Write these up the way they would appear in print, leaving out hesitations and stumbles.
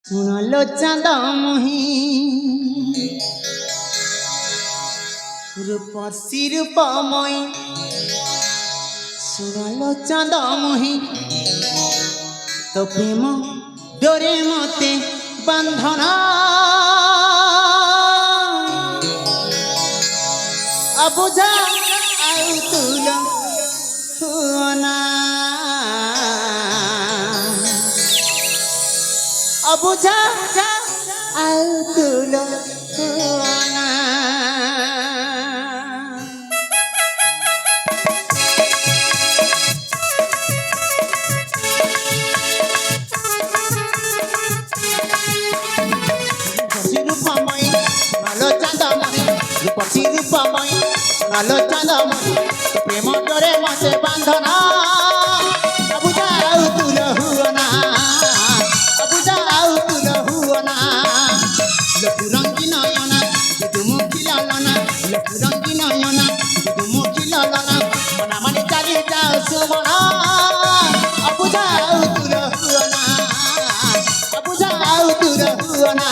শুনলো চাঁদা মহি রূপসী রূপময় শুনলো চাঁদা মহি তো প্রেম ডোরে মতে বন্ধনা অবুঝা আউ তুল হুনা অবুঝা আউ তুল হুনা রূপময় ভালো চাঁদময় রূপসী রূপময় ভালো চাঁদময় প্রেম ডোরে মতে বাঁধনা অবুঝা আউ তুল হুনা অবুঝা আউ তুল হুনা লঘু রঙ্গি নয়না দুমুখী লালনা লঘু রঙ্গি নয়না দুমুখী লালনা মনা মানে চালি যাও সুমনা অবুঝা আউ তুল হুনা অবুঝা আউ তুল হুনা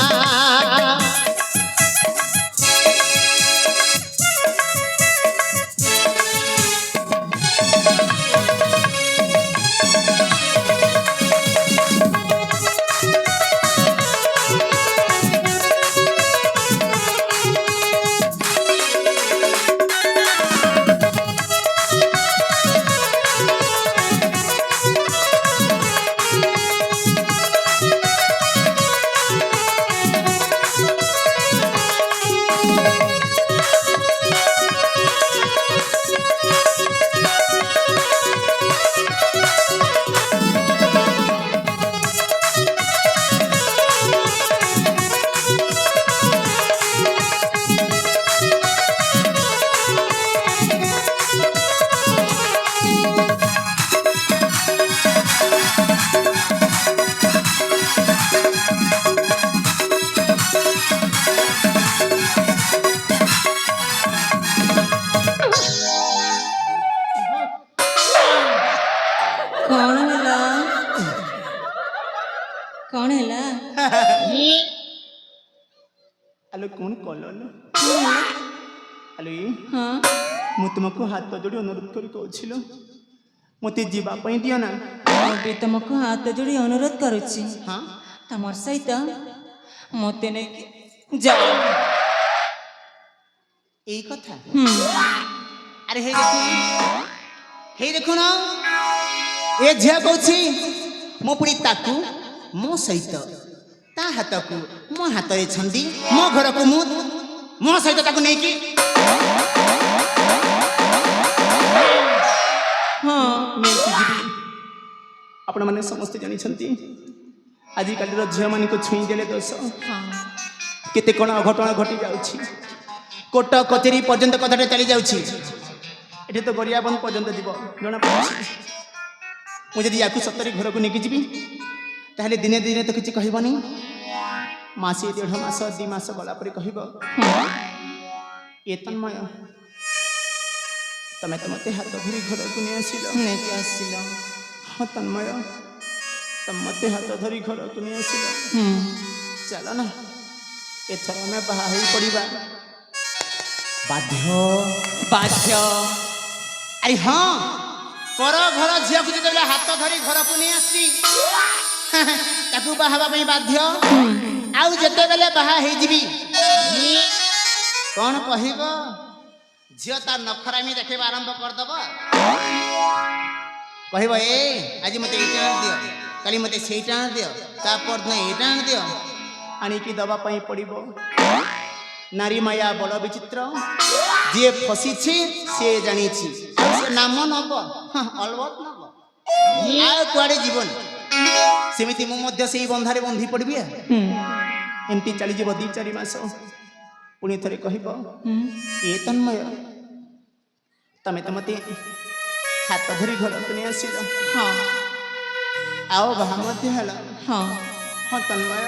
कौन है कौन है ଆଲୋ କଣ କଲ ଆଲୋ हाँ ମୁଁ ତୁମକୁ ହାତ ଯୋଡ଼ି ଅନୁରୋଧ କରି କହୁছিল ମୋତେ ଯିବା ପାଇଁ ଦିଅ ନା भी तुमको हाथ जोड़ी अनुरोध करुच्ची ହଁ तमर सहित मते नहीं जाओ ଏଇ କଥା ଆରେ ହେଇ ଦେଖୁନ ଏ ଝିଅ କହୁଛି ମୁଁ ପୁଣି ତାକୁ ମୋ ସହିତ ତା ହାତକୁ ମୋ ହାତରେ ଛନ୍ଦି ମୋ ଘରକୁ ମୁଁ ମୋ ସହିତ ତାକୁ ନେଇକି हाँ ନେଇକି ଯିବି ଆପଣମାନେ ସମସ୍ତେ ଜାଣିଛନ୍ତି ଆଜିକାଲିର ଝିଅମାନଙ୍କୁ ଛୁଇଁ ଦେଲେ ଦୋଷ हाँ କେତେ କ'ଣ ଅଘଟଣ ଘଟି ଯାଉଛି କୋର୍ଟ କଚେରୀ ପର୍ଯ୍ୟନ୍ତ କଥାଟା ଚାଲି ଯାଉଛି ଏଠି ତ ଗରିଆବନ୍ଦ ପର୍ଯ୍ୟନ୍ତ ଯିବ ଜଣାପଡ଼ୁଛି ମୁଁ ଯଦି ୟାକୁ ସତରେ ଘରକୁ ନେଇକି ଯିବି ତାହେଲେ ଦିନେ ଦିନେ ତ କିଛି କହିବନି ମାସେ 1.5 ମାସ 2 ମାସ ଗଲା ପରେ କହିବ ଏ ତନ୍ମୟ ତମେ ତ ମୋତେ ହାତ ଧରି ଘରକୁ ନେଇ ଆସିଲ नहीं आसिल ହଁ ତନ୍ମୟ ତମେ ମୋତେ ହାତ ଧରି ଘରକୁ ନେଇ ଆସିଲ ଚାଲ ନା ଏଥର ଆମେ ବାହା ହେଇ ପଡ଼ିବା ବାଧ୍ୟ बाध्य ଆରେ ହଁ ପର ଘର ଝିଅକୁ ଯେତେବେଳେ ହାତ ଧରି ଘରକୁ ନେଇ ଆସିଛି ତାକୁ ବାହା ହେବା ପାଇଁ ବାଧ୍ୟ ଆଉ ଯେତେବେଳେ ବାହା ହେଇଯିବି କ'ଣ କହିବ ଝିଅ ତା ନଖରାମି ଦେଖେଇବା ଆରମ୍ଭ କରିଦେବ କହିବ ଏ ଆଜି ମୋତେ ଏଇଟା ଆଣି ଦିଅ କାଲି ମୋତେ ସେଇଟା ଆଣି ଦିଅ ତା ପରଦିନ ଏଇଟା ଆଣି ଦିଅ ଆଣିକି ଦେବା ପାଇଁ ପଡ଼ିବ ନାରୀ ମାୟା ବଡ଼ ବିଚିତ୍ର ଯିଏ ଫସିଛି ସେ ଜାଣିଛି ଆଉ ସେ ନାମ ନବ ଅଲବତ ନବ ଆଉ କୁଆଡ଼େ ଯିବନି ସେମିତି ମୁଁ ମଧ୍ୟ ସେଇ ବନ୍ଧାରେ ବନ୍ଧି ପଡ଼ିବି ଏମିତି ଚାଲିଯିବ 2-4 ମାସ ପୁଣି ଥରେ କହିବ ଏ ତନ୍ମୟ ତମେ ତ ମୋତେ ହାତ ଧରି ଘରକୁ ନେଇ ଆସିଲ हाँ ଆଉ ବାହା ମଧ୍ୟ ହେଲ हाँ ହଁ ତନ୍ମୟ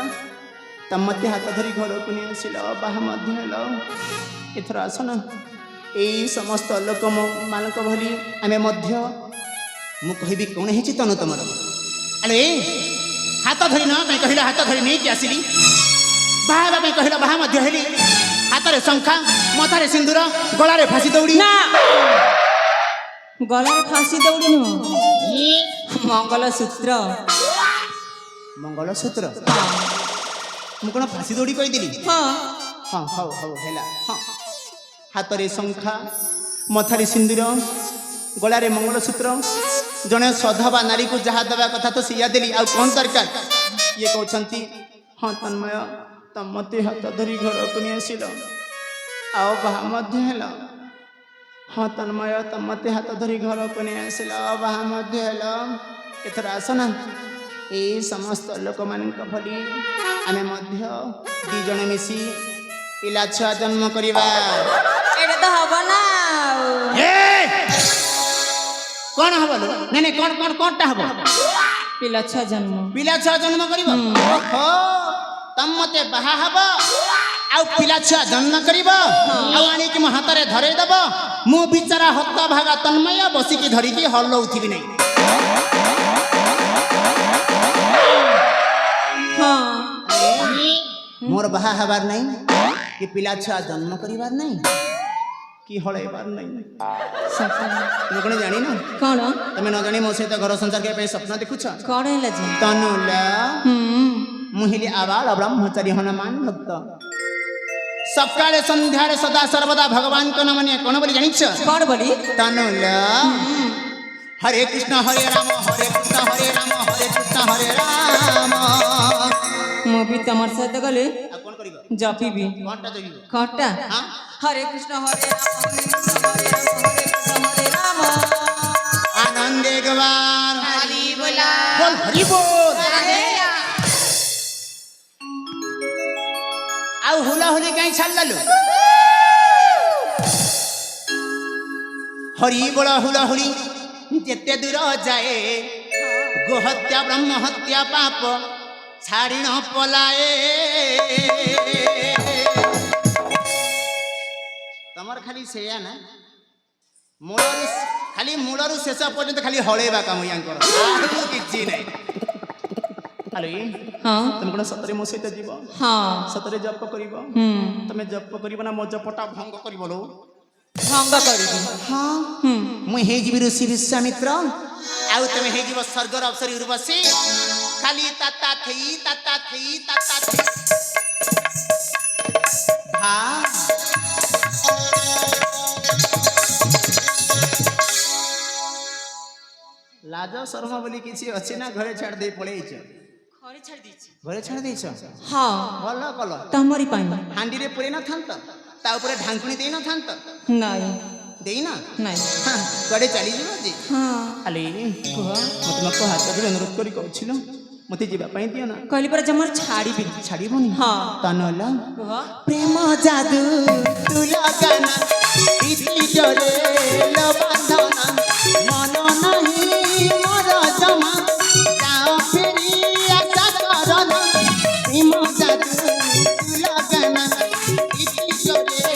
ତମେ ମୋତେ ହାତ ଧରି ଘରକୁ ନେଇ ଆସିଲ ବାହା ମଧ୍ୟ ହେଲ ଏଥର ଆସ ନା ଏଇ ସମସ୍ତ ଲୋକମାନଙ୍କ ଭଳି ଆମେ ମଧ୍ୟ ମୁଁ କହିବି କ'ଣ ହେଇଛି ତନୁ ତମର ଆରେ हाथ धरी ना मैं कहला हाथ धरी नहीं कि आसिली बाहा में कहला बाहा मध्य हेली हाथ रे शंखा मथा रे सिंदूर गला रे फांसी दौड़ी ना गलार फांसी दौड़ी नुह मंगलसूत्र मंगलसूत्र ମୁଁ କ'ଣ ଫାସି ଦୌଡ଼ି କହିଥିଲି ହଁ ହଁ ହଉ ହଉ ହେଲା ହଁ ହାତରେ ଶଙ୍ଖା ମଥାରେ ସିନ୍ଦୁର ଗଳାରେ ମଙ୍ଗଳସୂତ୍ର ଜଣେ ସଧବା ନାରୀକୁ ଯାହା ଦେବା କଥା ତ ସେଇଆ ଦେଲି ଆଉ କ'ଣ ଦରକାର ଇଏ କହୁଛନ୍ତି ହଁ ତନ୍ମୟ ତମ ମୋତେ ହାତ ଧରି ଘରକୁ ନେଇ ଆସିଲ ଆଉ ବାହା ମଧ୍ୟ ହେଲ ହଁ ତନ୍ମୟ ତମ ମୋତେ ହାତ ଧରି ଘରକୁ ନେଇ ଆସିଲ ଆଉ ବାହା ମଧ୍ୟ ହେଲ ଏଥର ଆସ ନା এই সমস্ত লোকମାନଙ୍କ ভଳି ଆମେ ମଧ୍ୟ ଦୁଇ ଜଣ ମିଶି ପିଲା ଛୁଆ ଜନ୍ମ କରିବା এটা তো হব না କ'ଣ ହବ ନାଇଁ ନାଇଁ କ'ଣ କ'ଣ କ'ଣଟା ହବ ପିଲା ଛୁଆ ଜନ୍ମ ପିଲା ଛୁଆ ଜନ୍ମ କରିବ ଓହୋ ତମ ମୋତେ ବାହା ହବ ଆଉ ପିଲା ଛୁଆ ଜନ୍ମ କରିବ ଆଉ ଆଣିକି ମୋ ହାତରେ ଧରେଇ ଦେବ ମୁଁ ବିଚାରା ହତଭାଗା ତନ୍ମୟ ବସିକି ଧରିକି ହଲଉଥିବି ନାହିଁ मोर बाहा हबार नहीं कि पिला छुआ जन्म करिवार नहीं कि हळेबार नहीं तुम कोन जानी ना कौन तुम न जानी मो सहित घर संसार के पे सपना देखुछ कौन है जी तनुला मुहिली आबाल ब्रह्मचारी हनुमान भक्त सकाळे संध्यारे सदा सर्वदा भगवान को नमने कोन बोली जानिछ कौन बोली तनुला हरे कृष्ण हरे राम हरे कृष्ण हरे राम हरे कृष्ण हरे राम मु भी तमर साथ गले आ कोन करिवो जपिबी कोनटा जगिवो कटा हां हरे कृष्ण हरे राम हरे कृष्ण हरे राम हरे कृष्ण हरे राम आनंद एक बार हरि बोला बोल हरि बोल आउ हुला हुली कहीं छाड़ ललु हरि बोल हुला हुली जेते दूर जाए गोहत्या ब्रह्म हत्या पाप छाड़ी न पलाए तमर खाली सेया ना मूलरू खाली मूलरू शेष पर्यंत खाली हळेबा काम यांकर किछि नै हेलो हां तुम कोन सतरे मो सहित जीव हां सतरे जप करिवो तमे जप करिवो ना मो जपटा भंग करिवो लो भंग करिबी हां मु हे जीवी ऋषि विश्वामित्र आउ तमे हे जीव स्वर्गर अवसर उर्वशी खाली ताता थई भा लाज शर्म बोली किसी अच्छी ना घरे छाड़ दे पळेइछ घरे छाड़ दीची घरे छाड़ देइछ हां भलो कल तमरी पाई हांडी रे पुरे न थांत ता ऊपर ढांकुणी देई न थांत नहीं देई ना नहीं गडे चली जीव जी हां अले कुह मत मत हाथ धरि अनुरोध करी कहछिलो मते जीवा पाई दियो ना कहली पर जमर छाड़ीबी छाड़ीबोनी हां तनला कुह प्रेम जादू तू लगाना इति डरे लो बांधना मन नहीं मोर जमा जाओ फेरी आशा करना प्रेम जादू तू लगाना इति डरे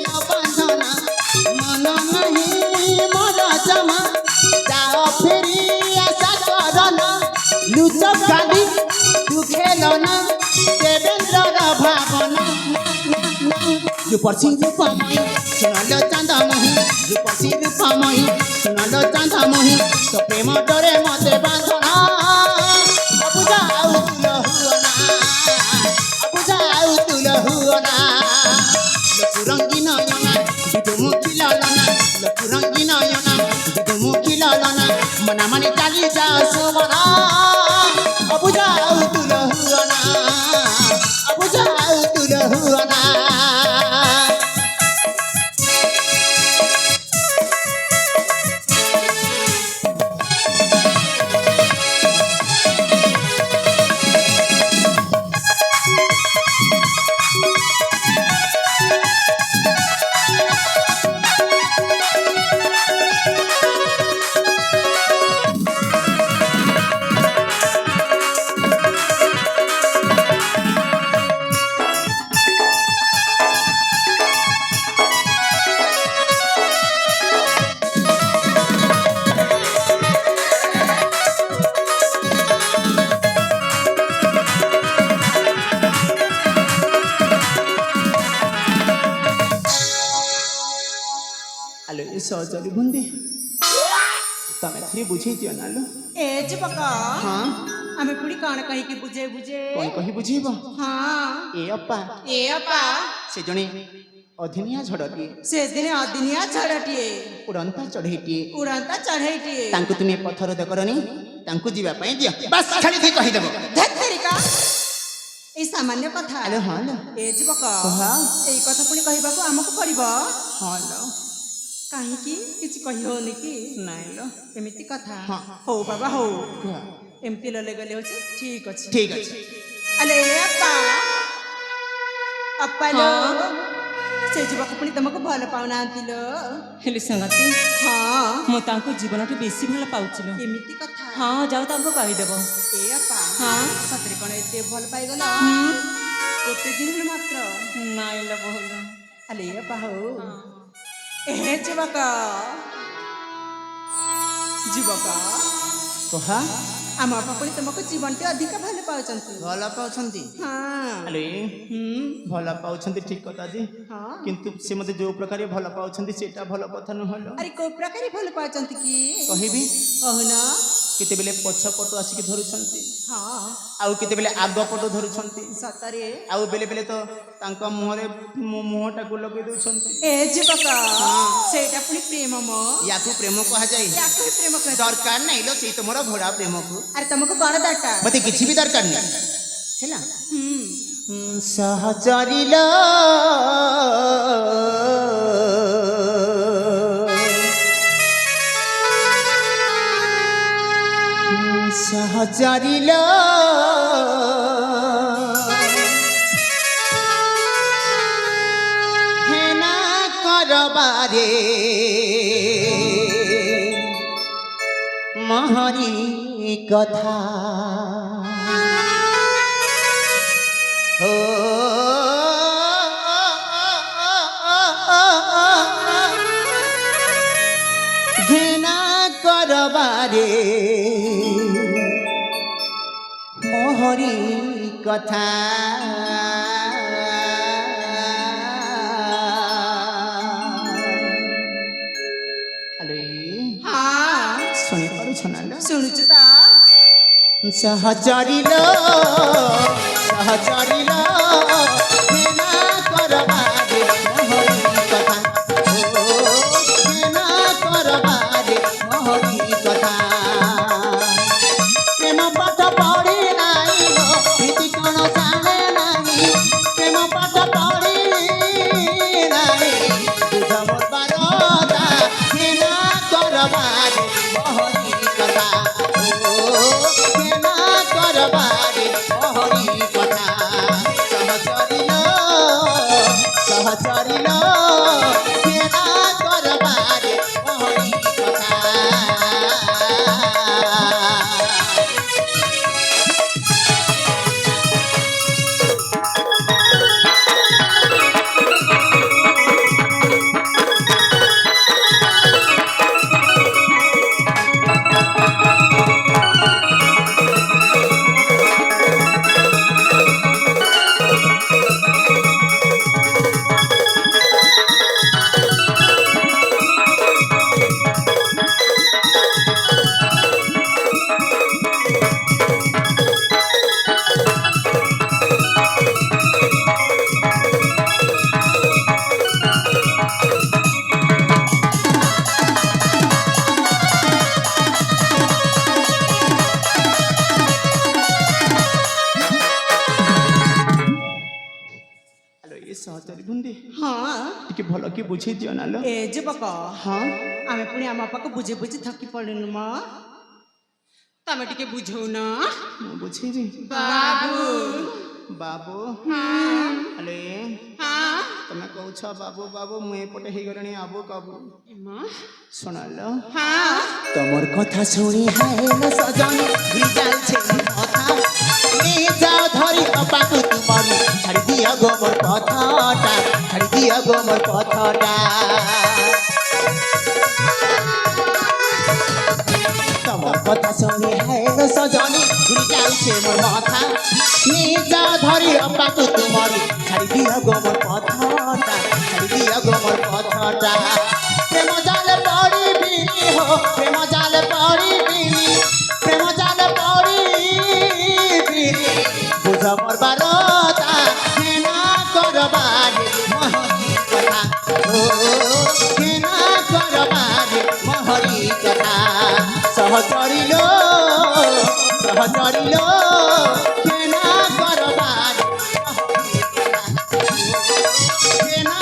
लो बांधना मन नहीं मोर जमा जाओ फेरी आशा करना लुचक गाली तू खेलना देवेंद्र भावना रूपसी रूपमयी सुनलो चांदा मोही रूपसी रूपमयी सुनलो चांदा मोही तो प्रेम डरे मते बांधना अबुझा आउ तुल हुअना अबुझा आउ तुल हुअना लकुरंगी नयना बिदुमुखी ललना लकुरंगी नयना बिदुमुखी ललना मना मने चाली जा सुमना अबुझा आउ तुल हुअना अबुझा आउ तुल हुअना ସହଜରେ ବୁନ୍ଦି ତମେ ଥରେ ବୁଝେଇ ଦିଅ ନାଲୋ। ଏ ଯୁବକ ହଁ ଆମେ ପୁଣି କଣ କହିକି ବୁଝେ କଣ କହି ବୁଝେଇବ? ହଁ ଏ ଅପା ଏ ଅପା ସେ ଜଣେ ଅଦିନିଆ ଝଡ଼ଟିଏ, ସେଦିନ ଅଦିନିଆ ଝଡ଼ଟିଏ, ଉଡ଼ନ୍ତା ଚଢ଼େଇଟିଏ। ଉଡ଼ନ୍ତା ଚଢ଼େଇଟିଏ। ତାଙ୍କୁ ତୁମେ ପଥର କରନି, ତାଙ୍କୁ ଯିବା ପାଇଁ ଦିଅ। ବାସ୍ ଖାଲି ଦେଇ କହିଦେବ। ଧେତରିକା ଏଇ ସାମାନ୍ୟ କଥା। ଆଲୋ ହଁ ଲୋ। ଏ ଯୁବକ କହ। ଏଇ କଥା ପୁଣି କହିବାକୁ ଆମକୁ ପଡିବ। ହଁ ଲୋ। କାହିଁକି କିଛି କହି ହଉନି କି? ନାଇଁ ଲୋ। ଏମିତି କଥା। ହଁ। ହଉ ବାବା ହଉ। କୁହ। ଏମିତି ଲଲେ ଗଲେ ହଉଛି ଠିକ ଅଛି। ଠିକ ଅଛି। ଆଲେ ଅପା ଅପା ଲୋ ସେ ଯୁବକ ପୁଣି ତମକୁ ଭଲ ପାଉନାହାନ୍ତି ଲୋ। ହେଲେ ସଂଗତି ହଁ ମୁଁ ତାଙ୍କୁ ଜୀବନଠୁ ବେଶୀ ଭଲ ପାଉଛି ଲୋ। ଏମିତି କଥା। ହଁ ଯାଉ ତାଙ୍କୁ କହିଦେବ। ଏ ଅପା ହଁ ସତରେ କଣ ଏତେ ଭଲ ପାଇଗଲ? ହୁଁ ଗୋଟେ ଦିନରେ ମାତ୍ର। ନାଇଁ ଲୋ ବହୁଲ। ଆଲେ ଅପା ହଉ। ହଁ ଏ ଯୁବକ ଯୁବକ କହ। ଆମ ବାପା ପୁଣି ତମକୁ ଜୀବନଟି ଅଧିକ ଭଲ ପାଉଛନ୍ତି। ଭଲ ପାଉଛନ୍ତି? ହଁ ଆଲୋ ହୁଁ ଭଲ ପାଉଛନ୍ତି ଠିକ କଥା ଯେ, ହଁ କିନ୍ତୁ ସେ ମତେ ଯୋଉ ପ୍ରକାର ଭଲ ପାଉଛନ୍ତି ସେଟା ଭଲ କଥା ନୁହଁ। ଆରେ କୋଉ ପ୍ରକାର ଭଲ ପାଉଛନ୍ତି କି? କହିବି? କହୁନ। କେତେବେଳେ ପଛ ପଟୁ ଆସିକି ଧରୁଛନ୍ତି, ହଁ ଆଉ କେତେବେଳେ ଆଗ ପଟୁ ଧରୁଛନ୍ତି, ସତରେ ଆଉ ବେଳେ ବେଳେ ତ ତାଙ୍କ ମୁହଁରେ ମୋ ମୁହଁଟାକୁ ଲଗେଇ ଦଉଛନ୍ତି। ଏ ଯୁବକ ସେଇଟା ପୁଣି ପ୍ରେମ ମ। ୟାକୁ ପ୍ରେମ କୁହାଯାଏ? ୟାକୁ ହିଁ ପ୍ରେମ କୁହାଯାଏ। ଦରକାର ନାହିଁ ଲୋ ସେଇ ତୁମର ଭୋଳା ପ୍ରେମକୁ। ଆରେ ତମକୁ କଣ ଦରକାର? ମତେ କିଛି ବି ଦରକାର ନାହିଁ ହେଲା। ହୁଁ ସହଚରିଲ ସହଚରିଲ ହେନା କରବାରେ ମହରି କଥା ଓ ঘৃণা করবারে মোহরি কথা আরে ହଁ শুনি পারুছ না লো? ଶୁଣୁଛୁ ତ? সহচরিল সহচরিল ঘৃণা করবারে মোহরি কথা ও ঘৃণা করবারে মোহরি কথা প্রেম পাঠ পড়ি নাই গো প্রীতি কোন জানে নাই প্রেম পাঠ পড়ি নাই বুঝ মোর বারতা ঘৃণা করবারে মোহরি কথা ও ঘৃণা করবারে মোহরি কথা সহচরিল সহচরিল ঘৃণা করবারে মোহরি কথা ଆଲୋ ଏ ସହଚରି ବୁନ୍ଦି ହଁ ଟିକେ ଭଲ କି ବୁଝେଇ ଦିଅ ନା ଲୋ। ଏ ଯୁବକ ହଁ ଆମେ ପୁଣି ଆମ ବାପାକୁ ବୁଝି ବୁଝି ଥକି ପଡିନୁ ମ। ତମେ ଟିକେ ବୁଝଉନ। ମୁଁ ବୁଝେଇବି। ବାବୁ ବାବୁ ଆଲେ ତମେ କହୁଛ ବାବୁ ବାବୁ ମୁଁ ଏପଟେ ହେଇଗଲିଣି ଆବୁ କାବୁ। ଶୁଣାଲୋ ତମର କଥା ଶୁଣି ହାଏଲ ସଜনী ଭିଜାଇছে କଥା নিয়ে যাও ধরি অপাকু তোমারি ছাড়ি দিয়া গো মোর পথটা ছাড়ি দিয়া গো মোর পথটা তোমার কথা শুনি হায়র সজনী ঘুরি যাইছে মোর মাথা নিয়ে যাও ধরি অপাকু তোমারি ছাড়ি দিয়া গো মোর পথটা ছাড়ি দিয়া গো মোর পথটা প্রেম জালে ସହଚରିଲ ସହଚରିଲ କେନା କରବାର କେନା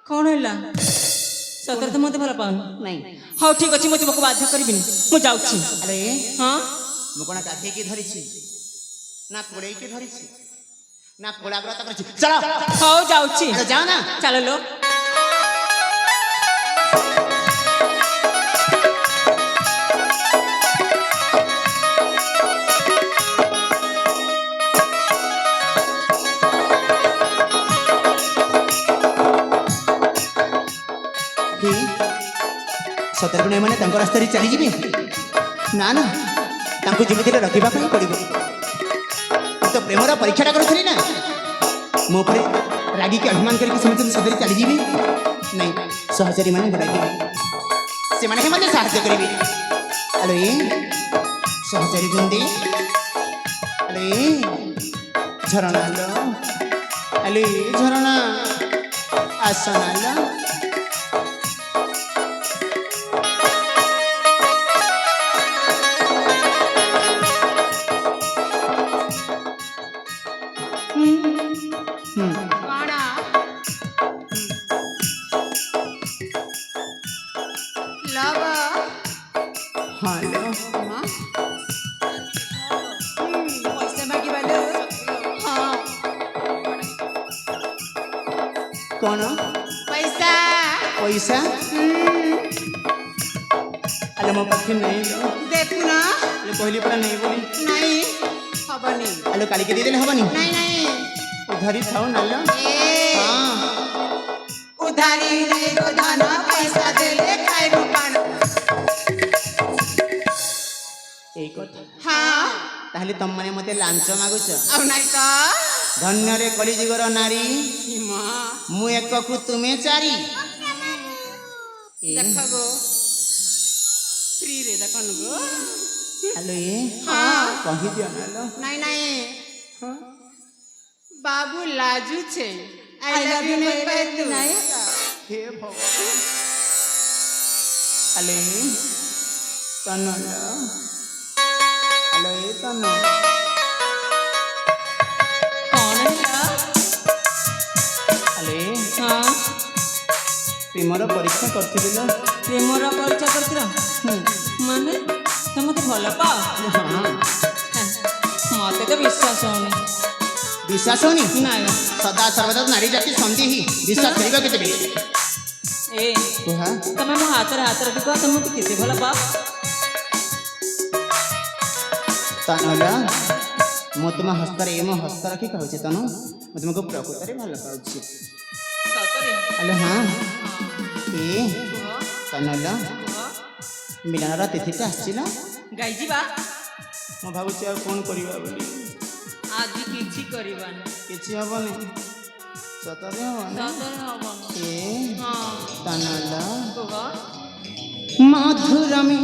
କ'ଣ ହେଲା ସତରେ ତ ମୋତେ ଭଲ ପାଉନି ନାଇଁ ହଉ ଠିକ୍ ଅଛି ମୁଁ ତୁମକୁ ବାଧ୍ୟ କରିବିନି ମୁଁ ଯାଉଛି ଆରେ ହଁ ମୁଁ କଣ ଗାଧେଇକି ଧରିଛି ନା କୋଡେଇକି ଧରିଛି ନା କୋଳାଗ୍ରତ କରିଛି ଚାଲ ହଉ ଯାଉଛି ଆରେ ଯାଅ ନା ଚାଲ ଲୋ କି ସତରେ କଣ ଏମାନେ ତାଙ୍କ ରାସ୍ତାରେ ଚାଲିଯିବେ ନା ନା ତାଙ୍କୁ ଯେମିତି ହେଲେ ରଖିବା ପାଇଁ ପଡ଼ିବ ମୁଁ ତ ପ୍ରେମର ପରୀକ୍ଷାଟା କରୁଥିଲି ନା ମୋ ଉପରେ ରାଗିକି ଅଭିମାନ କରିକି ସେମିତି ସତରେ ଚାଲିଯିବେ ନାଇଁ ସହଚରୀମାନେ ଡାକିବେ ସେମାନେ ହିଁ ମୋତେ ସାହାଯ୍ୟ କରିବେ ଆଲୋ ଏ ସହଚରୀ ବୁନ୍ଦି ଆଲୋ ଏ ଝରଣା ଆଲୋ ଆଲୋ ଏ ଝରଣା ଆସନ ଆଲୋ କ'ଣ ଲବ ହାଲୋ ପଇସା ମାଗିବା ଲୋ ହଁ କଣ ପଇସା ପଇସା ଆଲୋ ମୋ ପାଖରେ ନାହିଁ ଲୋ ଦେଖୁନ ଆଲୋ କହିଲି ପରା ନାହିଁ ବୋଲି ନାଇଁ ହବନି ଆଲୋ କାଲିକି ଦେଇଦେଲେ ହବନି ନାଇଁ ନାଇଁ ଧରି ଥାଉ ନାଲୋ ଏ ହଁ ଉଧାରି ନେଇ ଗୋ ଧନ ପଇସା ଦେଲେ ଖାଇବୁ ପାନ ଏଇ କଥା ହଁ ତାହେଲେ ତମମାନେ ମତେ ଲାଞ୍ଚ ମାଗୁଛ ଆଉ ନାଇଁ ତ ଧନ୍ୟରେ କଳିଯୁଗର ନାରୀ ମା ମୁଁ ଏକକୁ ତୁମେ ଚାରି ଦେଖ ଗୋ ଫ୍ରିରେ ଦେଖନ ଗୋ ଆଲୋ ଏ ହଁ କହିଦିଅ ନାଲୋ ନାଇଁ ନାଇଁ ହଁ बाबू लाजू छे आई लव यू नहीं कहतू हे भगवान आले तनु आलो ए तनु କ'ଣ ହେଲା ଆଲେ ହଁ ପ୍ରେମର ପରୀକ୍ଷା କରିଥିଲି ଲୋ ପ୍ରେମର ପରୀକ୍ଷା କରିଥିଲ ମାନେ ତମେ ମୋତେ ଭଲ ପାଅ ହଁ ମୋତେ ତ ବିଶ୍ୱାସ ହଉନି ବିଶ୍ୱାସ ହଉନି ନାଇଁ ସଦା ସର୍ବଦା ନାରୀ ଜାତି ସନ୍ଦେହୀ ବିଶ୍ୱାସ କରିବ କେତେବେଳେ ଏ କୁହ ତମେ ମୋ ହାତରେ ହାତ ରଖି କୁହ ତମେ ମୋତେ କେତେ ଭଲ ପାଅ ତନୁଲ ମୁଁ ତୁମ ହସ୍ତରେ ମୋ ହସ୍ତ ରଖି କହୁଛି ତନୁ ମୁଁ ତୁମକୁ ପ୍ରକୃତରେ ଭଲ ପାଉଛି ସତରେ ଆଲୋ ହଁ ଏ କୁହ ତନୁଲ କୁହ ମିଳନର ତିଥିଟା ଆସିଲା ଗାଇଯିବା ମୁଁ ଭାବୁଛି ଆଉ କ'ଣ କରିବା ବୋଲି ଆଜି କିଛି କରିବାନି କିଛି ହବନି ସତରେ ହବନି ସତରେ ହବନି ଏ ହଁ ତନୁଲ କୁହ ମଧୁରମୀ